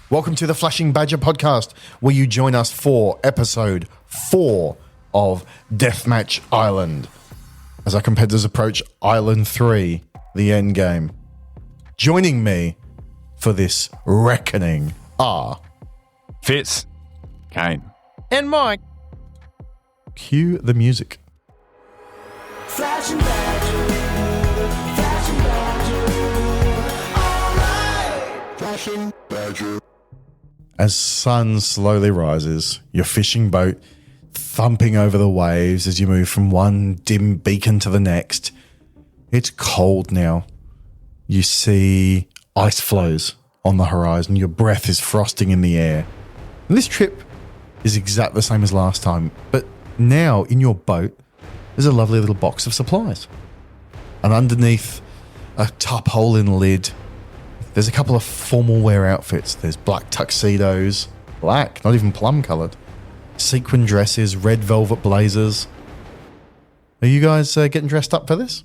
Welcome to the Flashing Badger podcast, where you join us for episode 4 of Deathmatch Island, as our competitors approach Island 3, the end game. Joining me for this reckoning are Fitz, Kane, and Mike. Cue the music. Flashing Badger, Flashing Badger, alright. Flashing Badger. As sun slowly rises, your fishing boat thumping over the waves as you move from one dim beacon to the next. It's cold now. You see ice floes on the horizon. Your breath is frosting in the air. And this trip is exactly the same as last time, but now in your boat, there's a lovely little box of supplies. And underneath a top hole in the lid, there's a couple of formal wear outfits. There's black tuxedos, black, not even plum coloured, sequin dresses, red velvet blazers. Are you guys getting dressed up for this?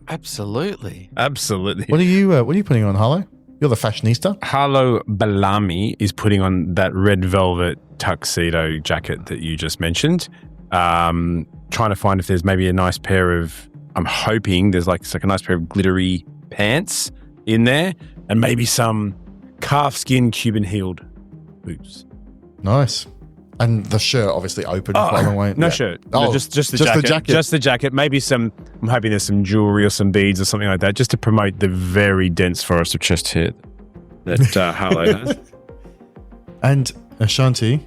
Absolutely. Absolutely. What are you putting on, Harlow? You're the fashionista. Harlow Bellamy is putting on that red velvet tuxedo jacket that you just mentioned. Trying to find if there's maybe a nice pair of, I'm hoping there's like a nice pair of glittery pants in there, and maybe some calfskin Cuban heeled boots. Nice. And the shirt obviously open quite a long way. No Yeah. shirt. Oh, No, just the jacket. Just the jacket. Maybe I'm hoping there's some jewelry or some beads or something like that, just to promote the very dense forest of chest hair that Harlow has. And Ashanti,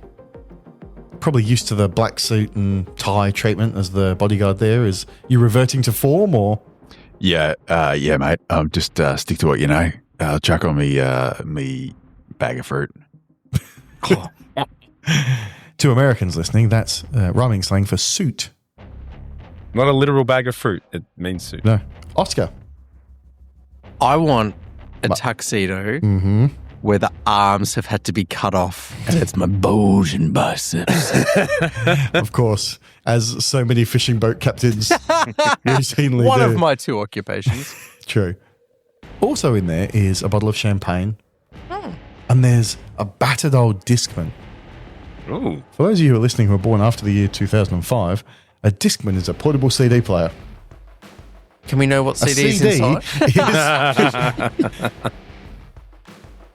probably used to the black suit and tie treatment as the bodyguard there. Is you reverting to form or? Yeah, mate. Just stick to what you know. Chuck on me bag of fruit. To Americans listening, that's rhyming slang for suit. Not a literal bag of fruit. It means suit. No. Oscar. I want a tuxedo where the arms have had to be cut off, and it's my bulging biceps. Of course, as so many fishing boat captains routinely One do. of my two occupations. True. Also in there is a bottle of champagne. And there's a battered old Discman. Ooh. For those of you who are listening who were born after the year 2005, a Discman is a portable CD player. Can we know what A CD's CD inside? is...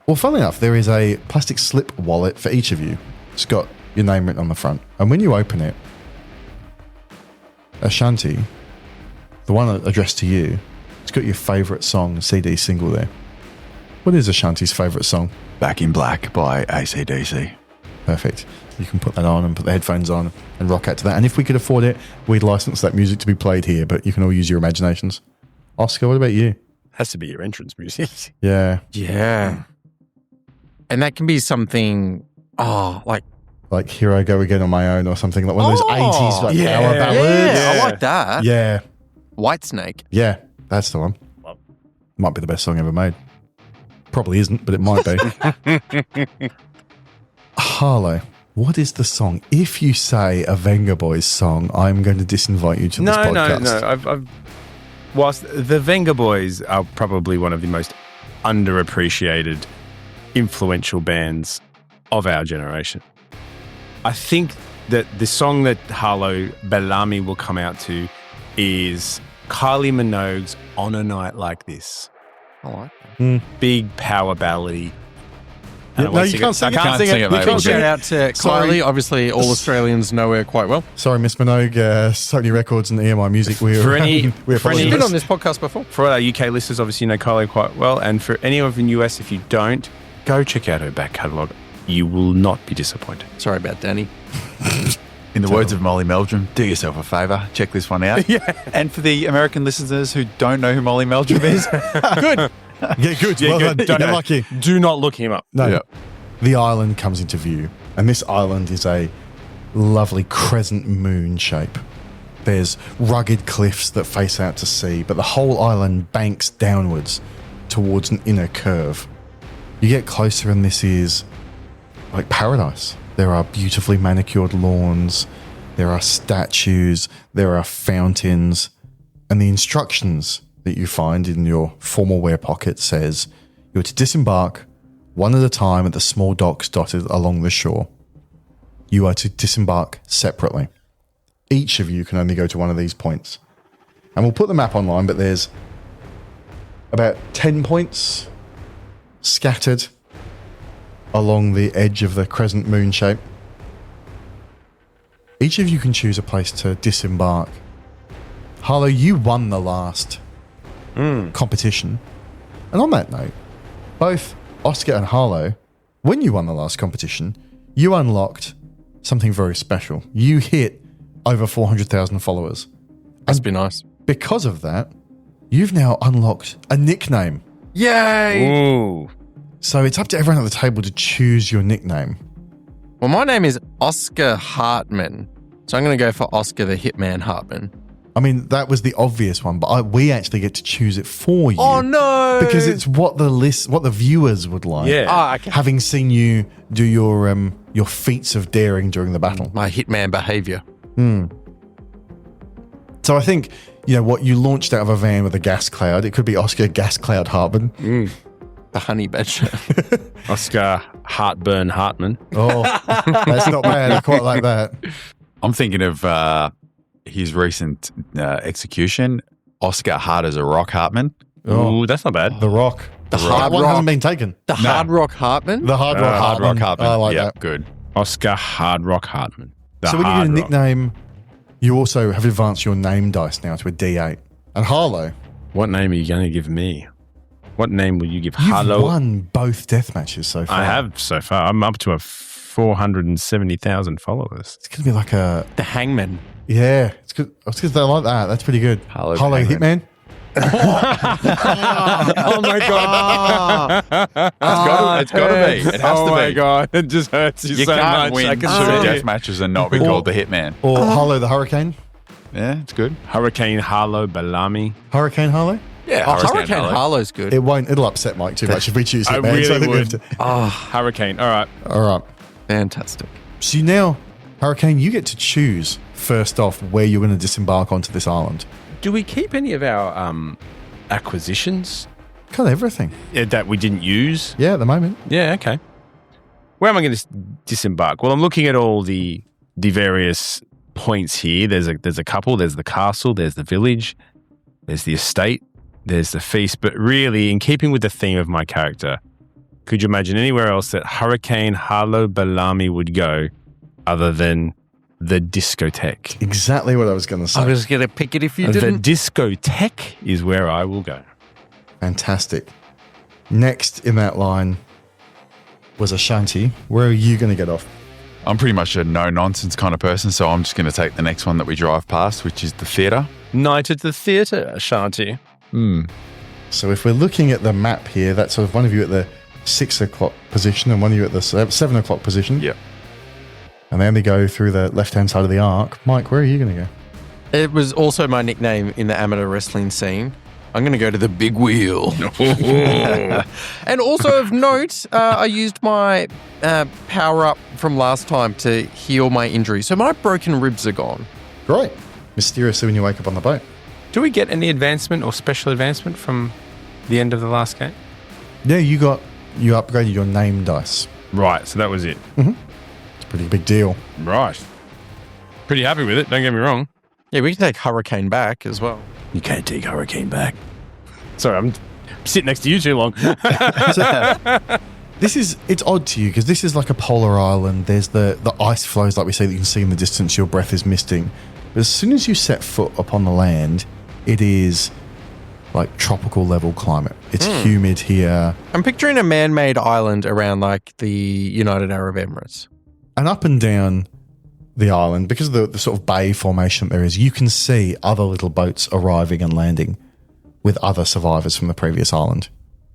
Well, funnily enough, there is a plastic slip wallet for each of you. It's got your name written on the front. And when you open it, Ashanti, the one addressed to you, it's got your favourite song, CD single there. What is Ashanti's favourite song? Back in Black by AC/DC. Perfect. You can put that on and put the headphones on and rock out to that. And if we could afford it, we'd license that music to be played here, but you can all use your imaginations. Oscar, what about you? Has to be your entrance music. Yeah. Yeah. And that can be something, like Here I Go Again on My Own or something, like one of those 80s power ballads. I like that. Yeah. Whitesnake. Yeah, that's the one. Might be the best song ever made. Probably isn't, but it might be. Harlow, what is the song? If you say a Venga Boys song, I'm going to disinvite you to this podcast. No. Whilst the Venga Boys are probably one of the most underappreciated, influential bands of our generation, I think that the song that Harlow Bellamy will come out to is Kylie Minogue's On a Night Like This. I like that. Big power ballady. Yeah, no, you can't sing it. I can't sing it. mate. can't sing Shout it. out to Sorry. Kylie. Obviously, all Australians know her quite well. Sorry, Miss Minogue, Sony Records and EMI Music. For any- we for She's any- apologize. been on this podcast before. For our UK listeners, obviously you know Kylie quite well. And for any of you in the US, if you don't, go check out her back catalogue. You will not be disappointed. Sorry about Danny. In the words of Molly Meldrum, do yourself a favour, check this one out. And for the American listeners who don't know who Molly Meldrum is, good. Yeah, good. Yeah, well good. done. Don't You're know. lucky. Do not look him up. No. Yeah. The island comes into view, and this island is a lovely crescent moon shape. There's rugged cliffs that face out to sea, but the whole island banks downwards towards an inner curve. You get closer and this is like paradise. There are beautifully manicured lawns, there are statues, there are fountains, and the instructions that you find in your formal wear pocket says you're to disembark one at a time at the small docks dotted along the shore. You are to disembark separately. Each of you can only go to one of these points. And we'll put the map online, but there's about 10 points scattered along the edge of the crescent moon shape. Each of you can choose a place to disembark. Harlow, you won the last competition. And on that note, both Oscar and Harlow, when you won the last competition, you unlocked something very special. You hit over 400,000 followers. Must be nice. Because of that, you've now unlocked a nickname. Yay! Ooh. So it's up to everyone at the table to choose your nickname. Well, my name is Oscar Hartman, so I'm going to go for Oscar the Hitman Hartman. I mean, that was the obvious one, but we actually get to choose it for you. Oh no! Because it's what the viewers would like. Yeah. Ah, okay. Having seen you do your feats of daring during the battle. My hitman behavior. So I think, what you launched out of a van with a gas cloud, it could be Oscar Gas Cloud Hartman. The honey badger. Oscar Heartburn Hartman. Oh, that's not bad. I quite like that. I'm thinking of his recent execution, Oscar Hard as a Rock Hartman. Ooh, that's not bad. The Rock. The That Hard one Rock. hasn't been taken. The Hard Rock Hartman? The Hard Rock Hard Hartman. Rock Hartman. I like yeah, that. good. Oscar Hard Rock Hartman. The So when you get a Hard Rock. nickname, you also have advanced your name dice now to a D8. And Harlow, What name are you going to give me? What name will you give you've Harlow? won both death matches so far. I have so far. I'm up to 470,000 followers. It's going to be like a... The Hangman. Yeah, it's good. It's because they like that. That's pretty good. Harlow Harlow Hangman. Hitman. Oh my god! It's got to be. It has oh to my be. god! It just hurts you, You so can't much. I win two can see death it. matches and not be called the Hitman. Or Harlow the Hurricane. Yeah, it's good. Hurricane Harlow Bellamy. Hurricane Harlow. Yeah, Oh, Hurricane Harlow's good. It'll upset Mike too much if we choose I Hitman. really so I think we have would. to- Hurricane. All right. All right. Fantastic. So now, Hurricane, you get to choose first off where you're going to disembark onto this island. Do we keep any of our acquisitions Got everything. that we didn't use? Yeah, at the moment. Yeah. Okay. Where am I going to disembark? Well, I'm looking at all the various points here. There's a couple. There's the castle. There's the village. There's the estate. There's the feast. But really, in keeping with the theme of my character, could you imagine anywhere else that Hurricane Harlow Bellamy would go other than the discotheque? Exactly what I was going to say. I was going to pick it if you The didn't. discotheque is where I will go. Fantastic. Next in that line was Ashanti. Where are you going to get off? I'm pretty much a no-nonsense kind of person, so I'm just going to take the next one that we drive past, which is the theatre. Night at the theatre, Ashanti. So if we're looking at the map here, that's sort of one of you at the 6 o'clock position and one of you at the 7 o'clock position. Yep. And they only go through the left-hand side of the arc. Mike, where are you going to go? It was also my nickname in the amateur wrestling scene. I'm going to go to the big wheel. And also of note, I used my power-up from last time to heal my injury. So my broken ribs are gone. Great. Mysteriously when you wake up on the boat. Do we get any advancement or special advancement from the end of the last game? Yeah, you upgraded your name dice. Right, so that was it. It's a pretty big deal. Right. Pretty happy with it, don't get me wrong. Yeah, we can take Hurricane back as well. You can't take Hurricane back. Sorry, I'm sitting next to you too long. It's odd to you because this is like a polar island. There's the ice flows like we say that you can see in the distance. Your breath is misting. But as soon as you set foot upon the land, it is like tropical level climate. It's humid here. I'm picturing a man-made island around like the United Arab Emirates. And up and down the island, because of the sort of bay formation there is, you can see other little boats arriving and landing with other survivors from the previous island.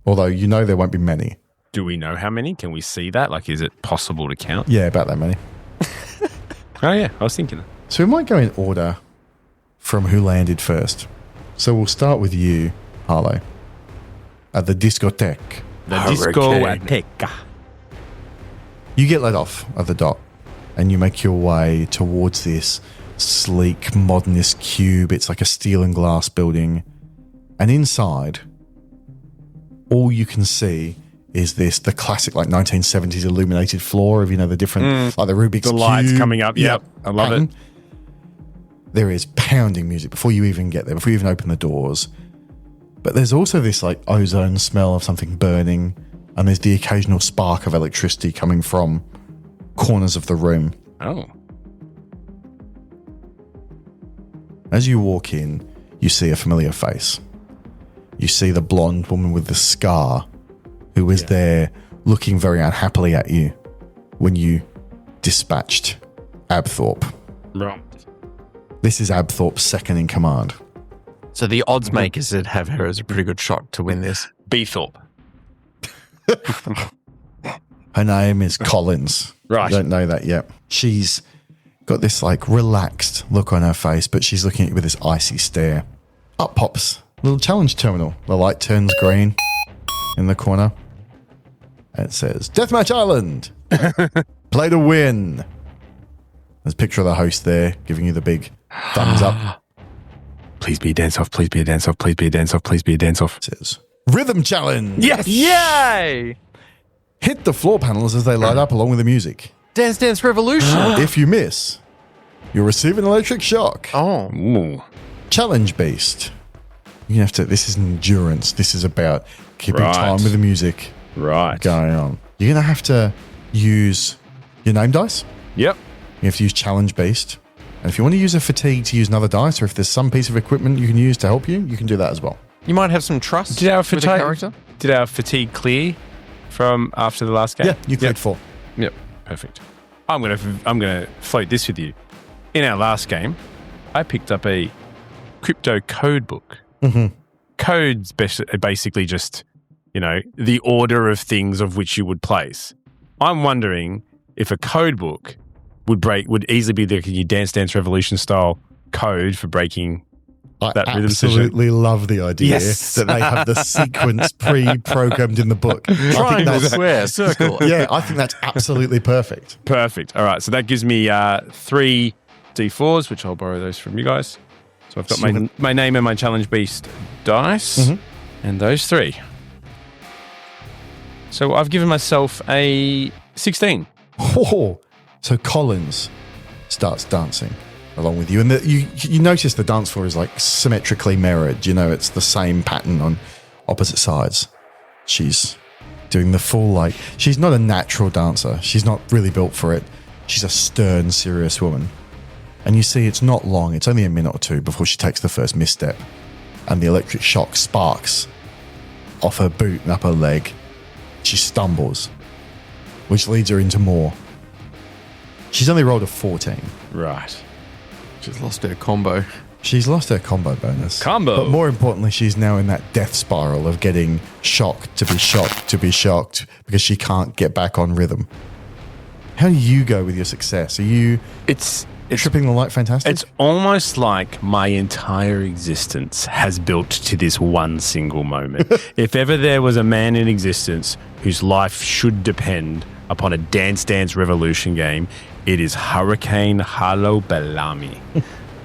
Although there won't be many. Do we know how many? Can we see that? Like, is it possible to count? Yeah, about that many. Oh, yeah, I was thinking. So we might go in order from who landed first. So we'll start with you, Harlow, at the discotheque. The Hurricane. discoteca. You get let off at the dock and you make your way towards this sleek, modernist cube. It's like a steel and glass building. And inside, all you can see is the classic like 1970s illuminated floor of, the different, like the Rubik's The lights Cube. coming up. Yep. I love it. There is pounding music before you even get there, before you even open the doors. But there's also this like ozone smell of something burning, and there's the occasional spark of electricity coming from corners of the room. Oh. As you walk in, you see a familiar face. You see the blonde woman with the scar who was there looking very unhappily at you when you dispatched Abthorpe. Right. This is Abthorpe's second in command. So the odds makers that have her as a pretty good shot to win this. Beethorpe. Her name is Collins. Right. You don't know that yet. She's got this like relaxed look on her face, but she's looking at you with this icy stare. Up pops a little challenge terminal. The light turns green in the corner. And it says, Deathmatch Island. Play to win. There's a picture of the host there giving you the big thumbs up. Please be a dance-off. Please be a dance-off. Please be a dance-off. Please be a dance-off. It says, Rhythm Challenge. Yes. Yay! Hit the floor panels as they light up along with the music. Dance Dance Revolution. If you miss, you'll receive an electric shock. Oh. Ooh. Challenge Beast. You have to. This is endurance. This is about keeping Right. time with the music Right. going on. You're going to have to use your name dice. Yep. You have to use Challenge Beast. And if you want to use a fatigue to use another dice, or if there's some piece of equipment you can use to help you, you can do that as well. You might have some trust Did our with the character. Did our fatigue clear from after the last game? Yeah, you cleared 4. Yep. Perfect. I'm gonna float this with you. In our last game, I picked up a crypto code book. Mm-hmm. Codes basically just, the order of things of which you would place. I'm wondering if a code book would easily be your Dance Dance Revolution style code for breaking I that rhythm section. absolutely love the idea Yes. that they have the sequence pre-programmed in the book. I think Triangle, that's, square, circle. yeah, I think that's absolutely perfect. Perfect. All right. So that gives me 3 D4s, which I'll borrow those from you guys. So I've got my name and my Challenge Beast dice and those 3. So I've given myself a 16. Oh, so Collins starts dancing along with you. And you notice the dance floor is like symmetrically mirrored. It's the same pattern on opposite sides. She's doing the full, she's not a natural dancer. She's not really built for it. She's a stern, serious woman. And you see it's not long. It's only a minute or 2 before she takes the first misstep. And the electric shock sparks off her boot and up her leg. She stumbles, which leads her into more. She's only rolled a 14. Right. She's lost her combo. She's lost her combo bonus. Combo. But more importantly, she's now in that death spiral of getting shocked to be shocked to be shocked because she can't get back on rhythm. How do you go with your success? Are you tripping the light fantastic? It's almost like my entire existence has built to this one single moment. If ever there was a man in existence whose life should depend upon a Dance Dance Revolution game, it is Hurricane Harlow Bellamy.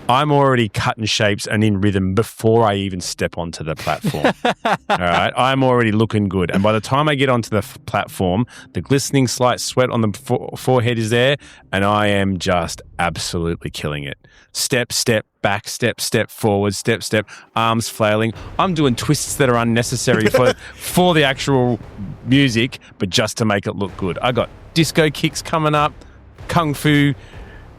I'm already cutting shapes and in rhythm before I even step onto the platform. All right, I'm already looking good. And by the time I get onto the platform, the glistening slight sweat on the forehead is there, and I am just absolutely killing it. Step, step, back, step, step, forward, step, step, arms flailing. I'm doing twists that are unnecessary for the actual music, but just to make it look good. I got disco kicks coming up, kung fu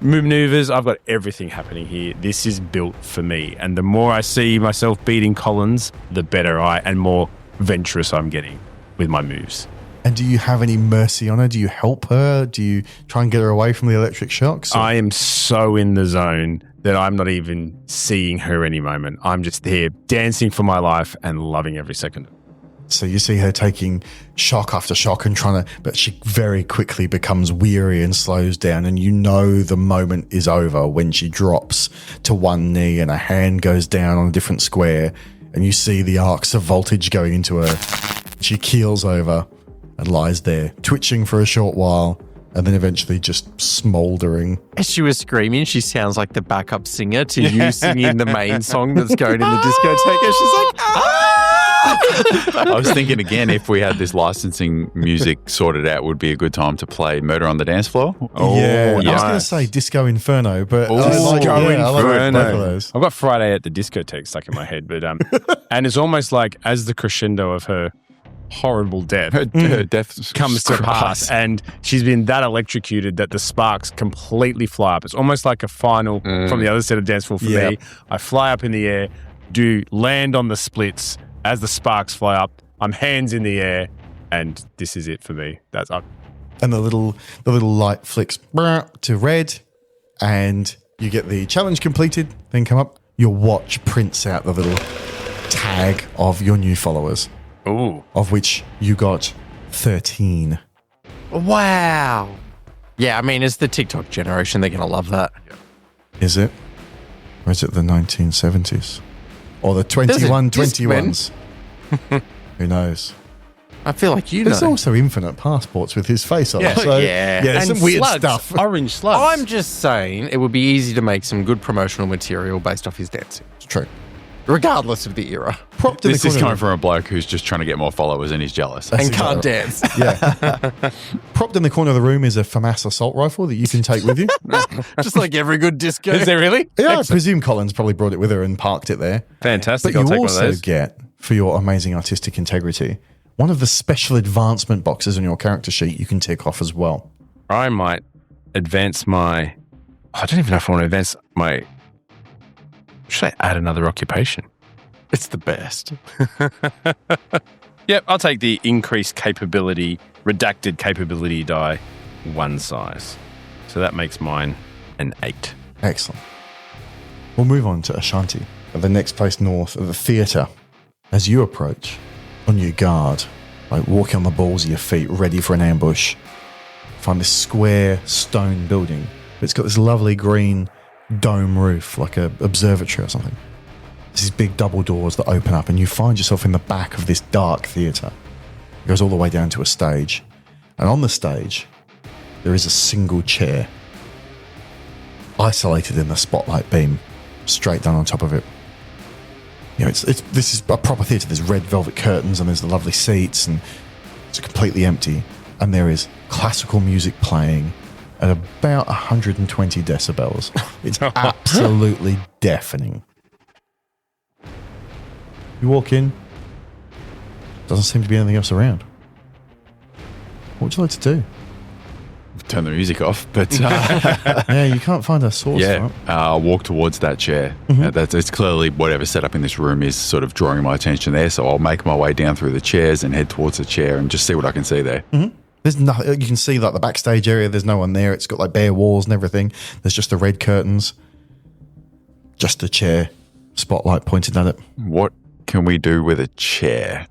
maneuvers. I've got everything happening here. This is built for me. And the more I see myself beating Collins, the better and more venturous I'm getting with my moves. And do you have any mercy on her? Do you help her? Do you try and get her away from the electric shocks? I am so in the zone that I'm not even seeing her any moment. I'm just here dancing for my life and loving every second. So you see her taking shock after shock and but she very quickly becomes weary and slows down, and the moment is over when she drops to one knee and a hand goes down on a different square, and you see the arcs of voltage going into her. She keels over and lies there, twitching for a short while, and then eventually just smouldering. As she was screaming, she sounds like the backup singer to you singing the main song that's going in the discotheque. And she's like, ah! I was thinking again, if we had this licensing music sorted out, would be a good time to play Murder on the Dance Floor. Yeah, I was nice. going to say Disco Inferno, but I Disco like both Inferno. of those. I've got Friday at the Discotheque stuck in my head, but and it's almost like as the crescendo of her horrible death Her death comes to pass, and she's been that electrocuted that the sparks completely fly up. It's almost like a final from the other set of dance floor for me. I fly up in the air, land on the splits as the sparks fly up. I'm hands in the air, and this is it for me. That's up. And the little light flicks to red, and you get the challenge completed. Then come up, your watch prints out the little tag of your new followers, Ooh. of which you got 13. Wow. Yeah, I mean, it's the TikTok generation. They're going to love that. Is it? Or is it the 1970s? Or the There's a 2121s? Who knows? I feel like you There's know. also infinite passports with his face on. Yeah. So, Yeah. there's And some weird slugs, stuff. Orange slugs. I'm just saying it would be easy to make some good promotional material based off his dancing, It's true. regardless of the era, Propped in This the is corner. coming from a bloke who's just trying to get more followers and he's jealous. and exactly can't dance. Yeah. Propped in the corner of the room is a FAMAS assault rifle that you can take with you. Just like every good disco. Is there really? Yeah, I presume Collins probably brought it with her and parked it there. Fantastic. But I'll you take one of also those. get, for your amazing artistic integrity, one of the special advancement boxes on your character sheet you can tick off as well. I might advance my. I don't even know if I want to advance my. Should I add another occupation? It's the best. Yep, I'll take the increased capability, redacted capability die, one size. So that makes mine an 8. Excellent. We'll move on to Ashanti, at the next place north of the theatre. As you approach, on your guard, like walking on the balls of your feet, ready for an ambush, find this square stone building. It's got this lovely green dome roof, like a observatory or something. There's these big double doors that open up, and you find yourself in the back of this dark theatre. It goes all the way down to a stage. And on the stage, there is a single chair, isolated in the spotlight beam, straight down on top of it. You know, this is a proper theatre. There's red velvet curtains, and there's the lovely seats, and it's completely empty. And there is classical music playing at about 120 decibels. It's absolutely deafening. You walk in, doesn't seem to be anything else around. What would you like to do? Turn the music off, but Yeah, you can't find a source for yeah, it. I'll walk towards that chair. It's clearly whatever's set up in this room is sort of drawing my attention there. So I'll make my way down through the chairs and head towards the chair and just see what I can see there. There's nothing. You can see like the backstage area. There's no one there. It's got like bare walls and everything. There's just the red curtains. Just a chair, spotlight pointed at it. What can we do with a chair?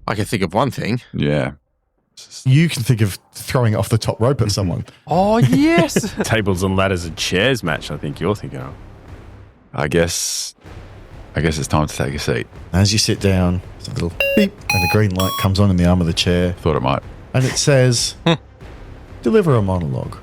I can think of one thing. Yeah. You can think of throwing it off the top rope at someone. Oh, yes. Tables and ladders and chairs match, I think you're thinking of. I guess it's time to take a seat. As you sit down, there's a little beep, and the green light comes on in the arm of the chair, Thought it might. and it says, "Deliver a monologue."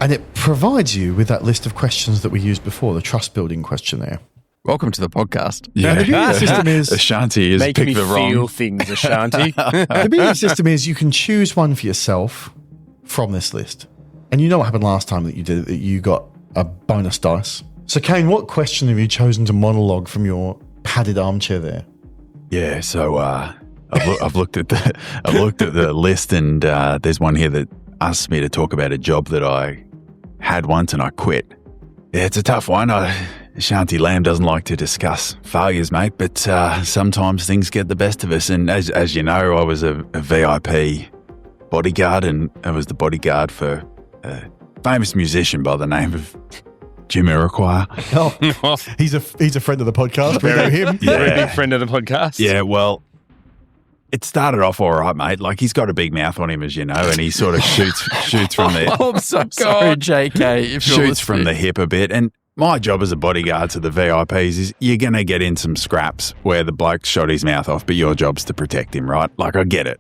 And it provides you with that list of questions that we used before, the trust building questionnaire. Welcome to the podcast. Now, the beauty of the system is Ashanti is Make me picked the feel wrong. things, Ashanti. the beauty of the system is you can choose one for yourself from this list. And you know what happened last time that you did it, that you got a bonus dice. So, Kane, what question have you chosen to monologue from your padded armchair there? Yeah, so I've looked at the list, and there's one here that asks me to talk about a job that I had once and I quit. Yeah, it's a tough one. Ashanti Lamb doesn't like to discuss failures, mate, but sometimes things get the best of us. And as you know, I was a VIP bodyguard, and I was the bodyguard for a famous musician by the name of Jamiroquai. Oh, he's a friend of the podcast. We know him. Very big friend of the podcast. Yeah, well, it started off all right, mate. Like, he's got a big mouth on him, as you know, and he sort of shoots from the Oh, I'm so sorry, JK. If you're shoots from the listening. hip a bit. And my job as a bodyguard to the VIPs is you're going to get in some scraps where the bloke shot his mouth off, but your job's to protect him, right? Like, I get it.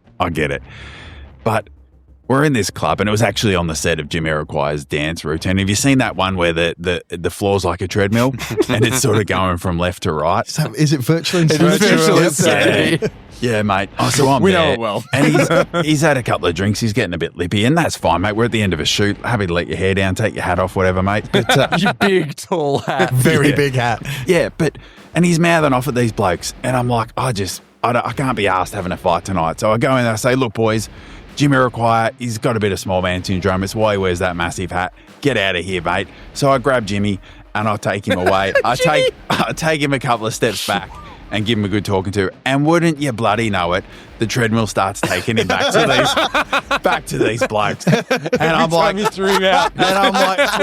But we're in this club, and it was actually on the set of Jamiroquai's dance routine. Have you seen that one where the floor's like a treadmill and it's sort of going from left to right? Is it virtual insanity? Virtual insanity. Yeah, mate. Oh, so I'm We know there, it well. and he's had a couple of drinks. He's getting a bit lippy, and that's fine, mate. We're at the end of a shoot. Happy to let your hair down, take your hat off, whatever, mate. But You big, tall hat. Very big hat. yeah, and he's mouthing off at these blokes, and I'm like, I can't be asked having a fight tonight. So I go in and I say, look, boys, Jamiroquai, he's got a bit of small man syndrome. It's why he wears that massive hat. Get out of here, mate. So I grab Jimmy and I take him away. I take him a couple of steps back and give him a good talking to. And wouldn't you bloody know it, the treadmill starts taking him back to these blokes. And I'm like,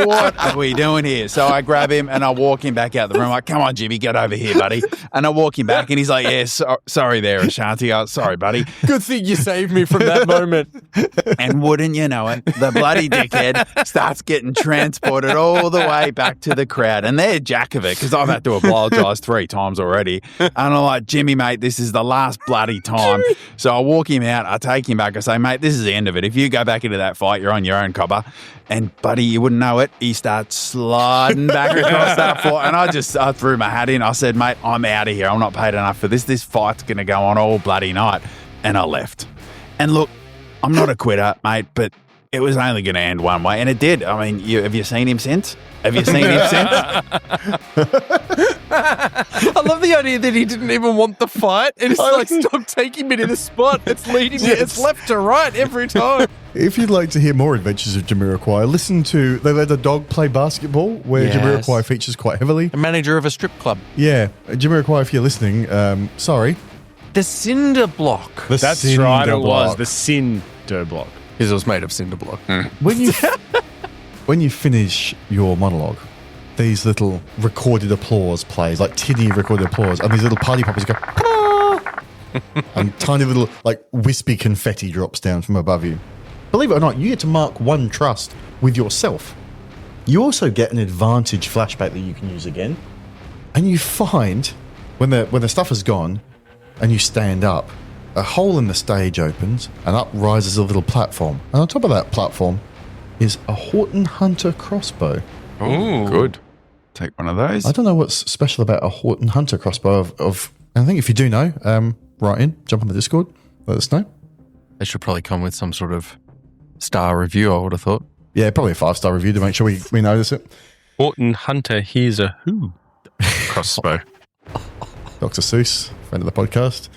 what are we doing here? So I grab him and I walk him back out the room. I'm like, come on, Jimmy, get over here, buddy. And I walk him back and he's like, yeah, sorry there, Ashanti. Oh, sorry, buddy. Good thing you saved me from that moment. And wouldn't you know it, the bloody dickhead starts getting transported all the way back to the crowd. And they're jack of it because I've had to apologise 3 times already. And I'm like, Jimmy, mate, this is the last bloody time. So I walk him out, I take him back, I say, mate, this is the end of it. If you go back into that fight, you're on your own, cobber. And, buddy, you wouldn't know it, he starts sliding back across that floor. And I threw my hat in. I said, mate, I'm out of here. I'm not paid enough for this. This fight's going to go on all bloody night. And I left. And look, I'm not a quitter, mate, but it was only going to end one way. And it did. I mean, have you seen him since? I love the idea that he didn't even want the fight. And it's like, stop taking me to the spot. It's leading me. It's left to right every time. If you'd like to hear more adventures of Jamiroquai, listen to They Let a Dog Play Basketball, where Yes. Jamiroquai features quite heavily. A manager of a strip club. Yeah, Jamiroquai, if you're listening, sorry. The cinder block. The That's cinder right, it was block. the cinder block. Because it was made of cinder block. When you finish your monologue, these little recorded applause plays, like tinny recorded applause, and these little party poppers go, "Ah!" and tiny little, like, wispy confetti drops down from above you. Believe it or not, you get to mark 1 trust with yourself. You also get an advantage flashback that you can use again, and you find, when the stuff is gone, and you stand up, a hole in the stage opens, and up rises a little platform. And on top of that platform is a Horton Hunter crossbow. Oh, good. Take one of those. I don't know what's special about a Horton Hunter crossbow of I think if you do know, write in, jump on the Discord, let us know. They should probably come with some sort of star review, I would have thought. Yeah, probably a 5-star review to make sure we notice it. Horton Hunter, here's a who crossbow. Dr. Seuss, friend of the podcast.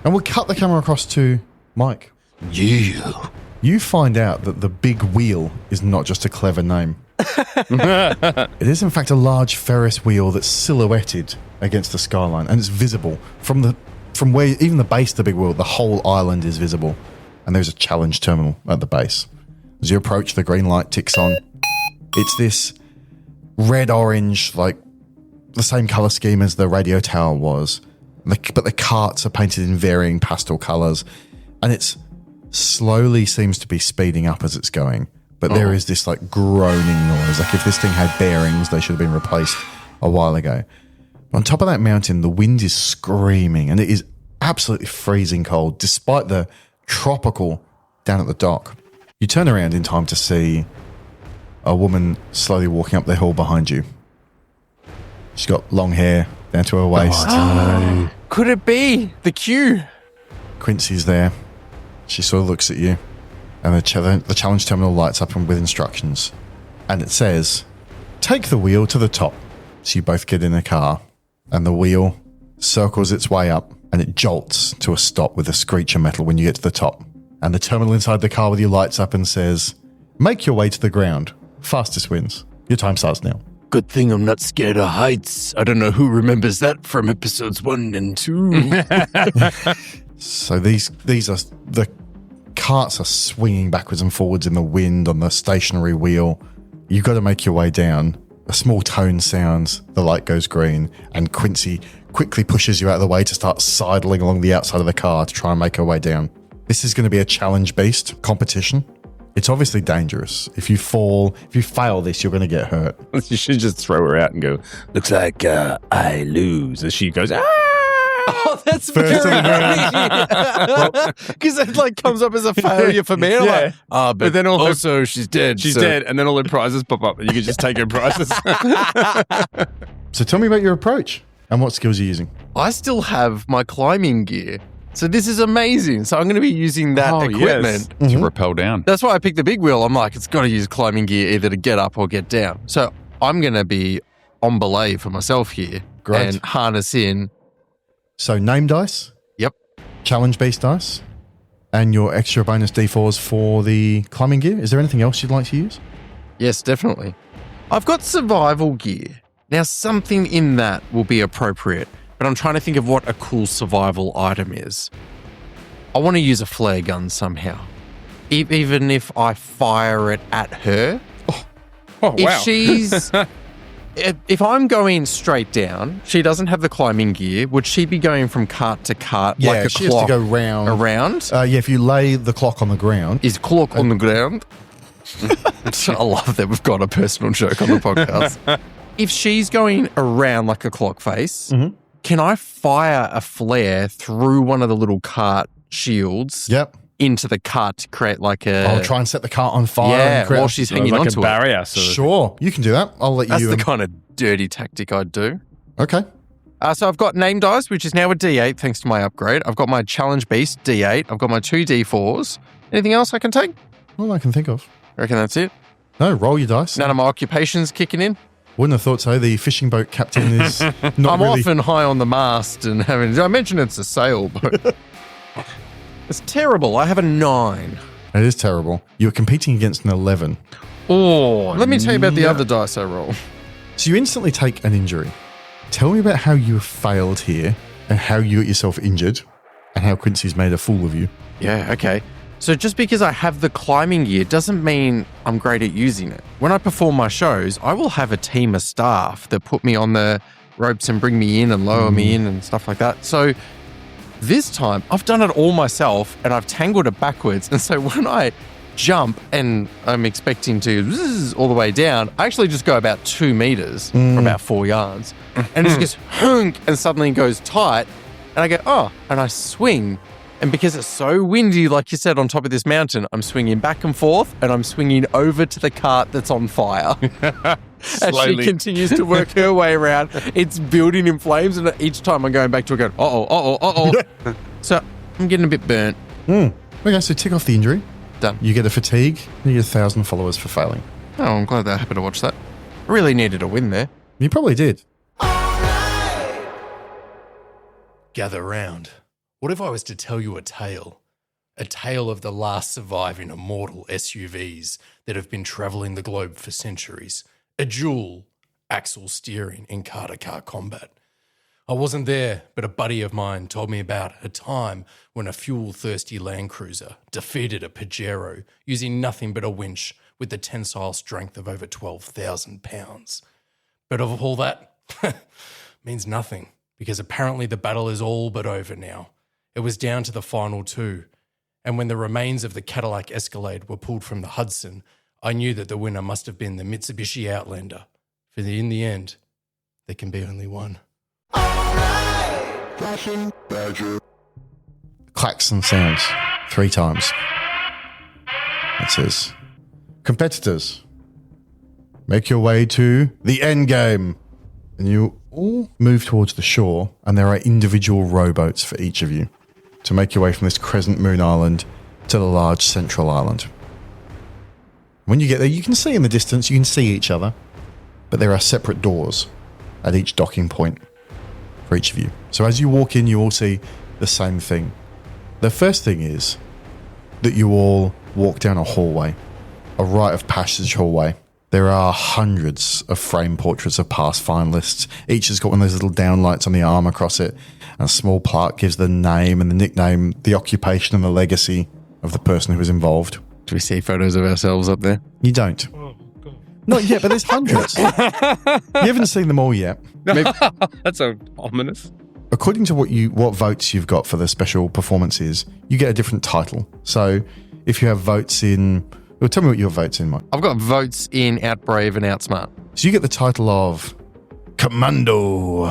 And we'll cut the camera across to Mike. Yeah. You find out that the big wheel is not just a clever name. It is, in fact, a large Ferris wheel that's silhouetted against the skyline, and it's visible from where even the base of the big wheel. The whole island is visible, and there's a challenge terminal at the base. As you approach, the green light ticks on. It's this red-orange, like the same color scheme as the radio tower was, but the carts are painted in varying pastel colors, and it's slowly seems to be speeding up as it's going. But there is this like groaning noise. Like if this thing had bearings, they should have been replaced a while ago. On top of that mountain, the wind is screaming and it is absolutely freezing cold, despite the tropical down at the dock. You turn around in time to see a woman slowly walking up the hill behind you. She's got long hair down to her waist. Could it be the queue? Quincy's there. She sort of looks at you, and the challenge terminal lights up with instructions. And it says, take the wheel to the top. So you both get in a car, and the wheel circles its way up, and it jolts to a stop with a screech of metal when you get to the top. And the terminal inside the car with you lights up and says, make your way to the ground. Fastest wins. Your time starts now. Good thing I'm not scared of heights. I don't know who remembers that from episodes 1 and 2. So these are the carts are swinging backwards and forwards in the wind on the stationary wheel. You've got to make your way down. A small tone sounds, the light goes green, and Quincy quickly pushes you out of the way to start sidling along the outside of the car to try and make her way down. This is going to be a challenge-based competition. It's obviously dangerous. If you fail this, you're going to get hurt. You should just throw her out and go, looks like I lose. As she goes, ah! Oh, that's That's First very of the because it like comes up as a failure for me. And I'm like, but then also she's dead. She's dead, and then all her prizes pop up, and you can just take her prizes. So tell me about your approach and what skills you're using. I still have my climbing gear. So this is amazing. So I'm going to be using that equipment. To rappel down. That's why I picked the big wheel. I'm like, it's got to use climbing gear either to get up or get down. So I'm going to be on belay for myself here. Great. And harness in. So name dice. Yep. Challenge based dice. And your extra bonus D4s for the climbing gear. Is there anything else you'd like to use? Yes, definitely. I've got survival gear. Now, something in that will be appropriate, but I'm trying to think of what a cool survival item is. I want to use a flare gun somehow. Even if I fire it at her. Oh, If wow. she's... If I'm going straight down, she doesn't have the climbing gear. Would she be going from cart to cart like a she clock has to go round. around? If you lay the clock on the ground. Is clock on the ground? I love that we've got a personal joke on the podcast. If she's going around like a clock face, can I fire a flare through one of the little cart shields Yep. into the cart to create like a... I'll try and set the cart on fire. Yeah, and create while she's hanging like onto a it. barrier. Sort of. Sure, you can do that. I'll let That's you. the kind of dirty tactic I'd do. Okay. So I've got name dice, which is now a D8 thanks to my upgrade. I've got my challenge beast, D8. I've got my 2 D4s. Anything else I can take? All I can think of. Reckon that's it? No, roll your dice. None of my occupations kicking in? Wouldn't have thought so. The fishing boat captain is not I'm really. often high on the mast and having... I mentioned it's a sailboat. It's terrible. I have a 9. It is terrible. You're competing against an 11. Oh, let me tell you about the other dice I roll. So you instantly take an injury. Tell me about how you failed here and how you got yourself injured and how Quincy's made a fool of you. Yeah, okay. So just because I have the climbing gear doesn't mean I'm great at using it. When I perform my shows, I will have a team of staff that put me on the ropes and bring me in and lower me in and stuff like that. So this time I've done it all myself and I've tangled it backwards. And so when I jump and I'm expecting to zzz all the way down, I actually just go about 2 meters for about 4 yards. And it just goes hunk and suddenly goes tight. And I go, oh, and I swing. And because it's so windy, like you said, on top of this mountain, I'm swinging back and forth and I'm swinging over to the cart that's on fire. As she continues to work her way around, it's building in flames. And each time I'm going back to it, going, uh-oh. So I'm getting a bit burnt. Okay, so tick off the injury. Done. You get a fatigue and you get 1,000 followers for failing. Oh, I'm glad they're happy to watch that. I really needed a win there. You probably did. Gather round. What if I was to tell you a tale? A tale of the last surviving immortal SUVs that have been travelling the globe for centuries. A dual axle steering in car-to-car combat. I wasn't there, but a buddy of mine told me about a time when a fuel-thirsty Land Cruiser defeated a Pajero using nothing but a winch with the tensile strength of over 12,000 pounds. But of all that, means nothing, because apparently the battle is all but over now. It was down to the final 2, and when the remains of the Cadillac Escalade were pulled from the Hudson, I knew that the winner must have been the Mitsubishi Outlander. For in the end, there can be only one. Fashion Badger. Klaxon sounds 3 times. It says, competitors, make your way to the end game. And you all move towards the shore, and there are individual rowboats for each of you to make your way from this crescent moon island to the large central island. When you get there, you can see in the distance, you can see each other, but there are separate doors at each docking point for each of you. So as you walk in, you all see the same thing. The first thing is that you all walk down a hallway, a rite of passage hallway. There are hundreds of framed portraits of past finalists. Each has got one of those little downlights on the arm across it. And a small plaque gives the name and the nickname, the occupation and the legacy of the person who was involved. Do we see photos of ourselves up there? You don't. Not yet, but there's hundreds. You haven't seen them all yet. That's so ominous. According to what votes you've got for the special performances, you get a different title. So if you have votes in... Well, tell me what your vote's in, Mike. I've got votes in Outbrave and Outsmart. So you get the title of Commando.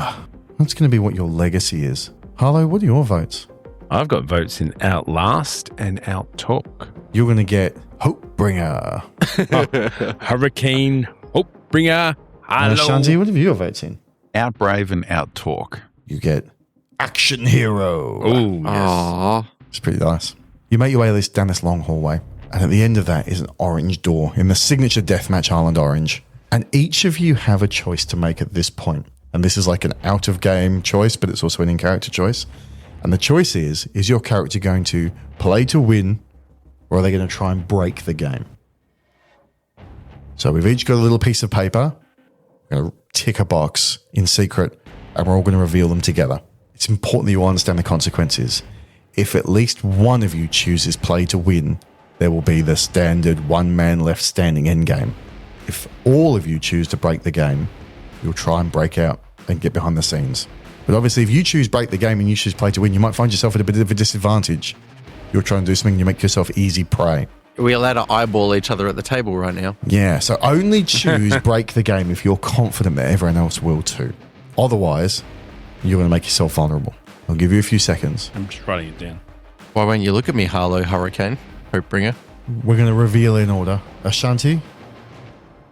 That's going to be what your legacy is. Harlow, what are your votes? I've got votes in Outlast and Outtalk. You're going to get Hope Bringer. Hurricane, Hope Bringer, Harlow. Shanti, what have your votes in? Outbrave and outtalk. You get Action Hero. Oh, yes. Aww. It's pretty nice. You make your way down this long hallway, and at the end of that is an orange door in the signature Deathmatch Island orange. And each of you have a choice to make at this point. And this is like an out-of-game choice, but it's also an in-character choice. And the choice is your character going to play to win, or are they going to try and break the game? So we've each got a little piece of paper. We're going to tick a box in secret, and we're all going to reveal them together. It's important that you understand the consequences. If at least one of you chooses play to win, there will be the standard one man left standing endgame. If all of you choose to break the game, you'll try and break out and get behind the scenes. But obviously, if you choose break the game and you choose play to win, you might find yourself at a bit of a disadvantage. You'll try and do something, you make yourself easy prey. Are we allowed to eyeball each other at the table right now? Yeah, so only choose break the game if you're confident that everyone else will too. Otherwise, you're going to make yourself vulnerable. I'll give you a few seconds. I'm just writing it down. Why won't you look at me, Harlow Hurricane, Hopebringer? We're going to reveal in order. Ashanti,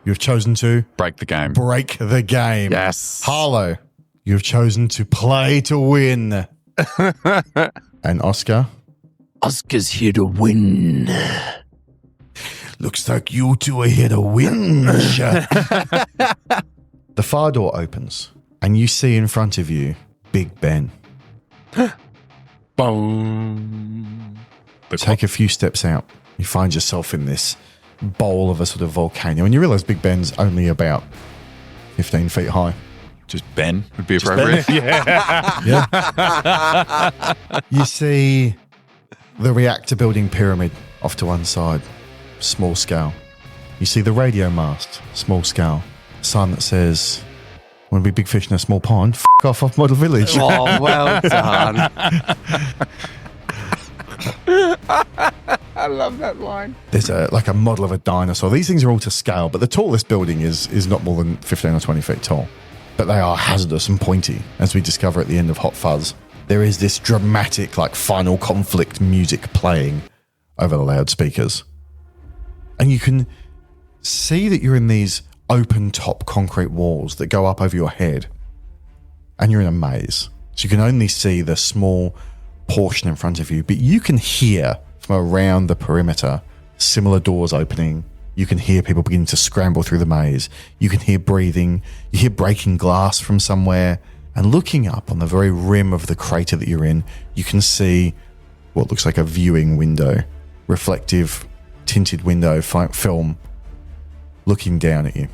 you've chosen to Break the game. break the game. Yes. Harlow, you've chosen to play to win. And Oscar, Oscar's here to win. looks like you two are here to win. The far door opens, and you see in front of you Big Ben. Boom. Take a few steps out. You find yourself in this bowl of a sort of volcano, and you realize Big Ben's only about 15 feet high. Just Ben would be appropriate. Yeah. You see the reactor building pyramid off to one side, small scale. You see the radio mast, small scale. Sign that says, "Want to be big fish in a small pond? F off Model Village." Oh, well done. I love that line. There's like a model of a dinosaur. These things are all to scale, but the tallest building is not more than 15 or 20 feet tall. But they are hazardous and pointy, as we discover at the end of Hot Fuzz. There is this dramatic, like, final conflict music playing over the loudspeakers. And you can see that you're in these open top concrete walls that go up over your head. And you're in a maze. So you can only see the small portion in front of you, but you can hear from around the perimeter similar doors opening. You can hear people beginning to scramble through the maze. You can hear breathing. You hear breaking glass from somewhere. And looking up on the very rim of the crater that you're in, you can see what looks like a viewing window, reflective tinted window film looking down at you.